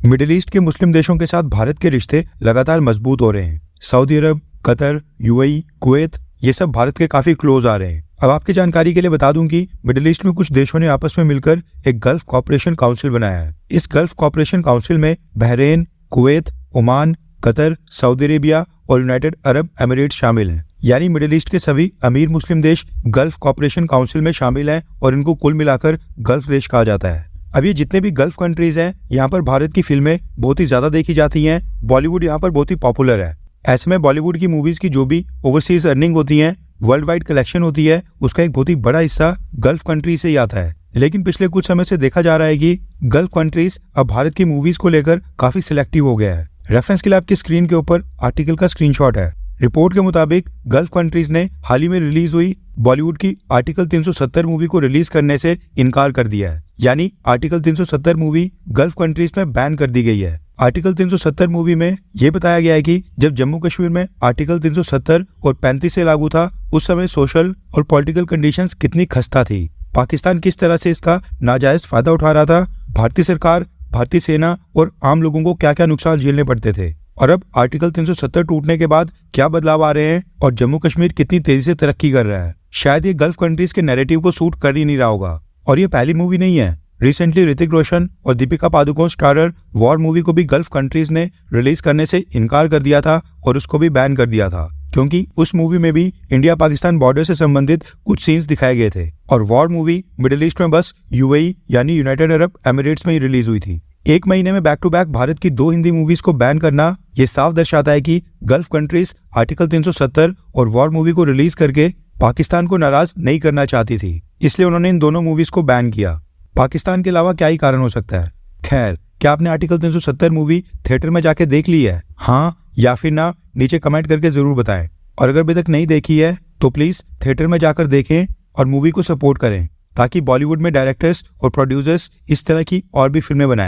Middle east के मुस्लिम देशों के साथ भारत के रिश्ते लगातार मजबूत हो रहे हैं। सऊदी अरब, कतर, यूएई, कुवैत ये सब भारत के काफी क्लोज आ रहे हैं। अब आपकी जानकारी के लिए बता दूं कि मिडिल ईस्ट में कुछ देशों ने आपस में मिलकर एक गल्फ कॉपरेशन काउंसिल बनाया है। इस गल्फ कॉपरेशन काउंसिल में Bahrain, Kuwait, Oman, Qatar, Saudi Arabia और यूनाइटेड अरब एमिरेट्स शामिल हैं। यानी मिडिल ईस्ट के सभी अमीर मुस्लिम देश गल्फ कॉपरेशन काउंसिल में शामिल हैं और इनको कुल मिलाकर गल्फ देश कहा जाता है। अब ये जितने भी गल्फ कंट्रीज हैं, यहाँ पर भारत की फिल्में बहुत ही ज्यादा देखी जाती हैं। बॉलीवुड यहाँ पर बहुत ही पॉपुलर है। ऐसे में बॉलीवुड की मूवीज की जो भी ओवरसीज अर्निंग होती है, वर्ल्ड वाइड कलेक्शन होती है, उसका एक बहुत ही बड़ा हिस्सा गल्फ कंट्री से ही आता है। लेकिन पिछले कुछ समय से देखा जा रहा है कि गल्फ कंट्रीज अब भारत की मूवीज को लेकर काफी सिलेक्टिव हो गया है। रेफरेंस के लिए आपकी स्क्रीन के ऊपर आर्टिकल का स्क्रीनशॉट है। रिपोर्ट के मुताबिक गल्फ कंट्रीज ने हाल ही में रिलीज हुई बॉलीवुड की आर्टिकल 370 मूवी को रिलीज करने से इनकार कर दिया है। यानी आर्टिकल 370 मूवी गल्फ कंट्रीज में बैन कर दी गई है। आर्टिकल 370 मूवी में यह बताया गया है कि जब जम्मू कश्मीर में आर्टिकल 370 और 35 से लागू था, उस समय सोशल और पॉलिटिकल कंडीशंस कितनी खस्ता थी, पाकिस्तान किस तरह से इसका नाजायज फायदा उठा रहा था, भारतीय सरकार, भारतीय सेना और आम लोगों को क्या क्या नुकसान झेलने पड़ते थे, और अब आर्टिकल 370 टूटने के बाद क्या बदलाव आ रहे हैं और जम्मू कश्मीर कितनी तेजी से तरक्की कर रहा है। शायद ये गल्फ कंट्रीज के नैरेटिव को सूट कर ही नहीं रहा होगा। और ये पहली मूवी नहीं है। रिसेंटली ऋतिक रोशन और Deepika Padukone starrer war movie को भी गल्फ कंट्रीज ने रिलीज करने से इनकार कर दिया था और उसको भी बैन कर दिया था, क्योंकि उस मूवी में भी इंडिया पाकिस्तान बॉर्डर से संबंधित कुछ सीन्स दिखाए गए थे और वॉर मूवी मिडिल ईस्ट में बस यूएई यानी यूनाइटेड अरब एमिरेट्स में ही रिलीज हुई थी। एक महीने में बैक टू बैक भारत की 2 हिंदी मूवीज को बैन करना ये साफ दर्शाता है कि गल्फ कंट्रीज आर्टिकल 370 और वॉर मूवी को रिलीज करके पाकिस्तान को नाराज नहीं करना चाहती थी, इसलिए उन्होंने इन दोनों मूवीज को बैन किया। पाकिस्तान के अलावा क्या ही कारण हो सकता है। खैर, क्या आपने आर्टिकल 370 मूवी थिएटर में जाके देख ली है? हाँ या फिर ना, नीचे कमेंट करके जरूर बताएं। और अगर अभी तक नहीं देखी है तो प्लीज थिएटर में जाकर देखें और मूवी को सपोर्ट करें, ताकि बॉलीवुड में डायरेक्टर्स और प्रोड्यूसर्स इस तरह की और भी फिल्में बनाएं।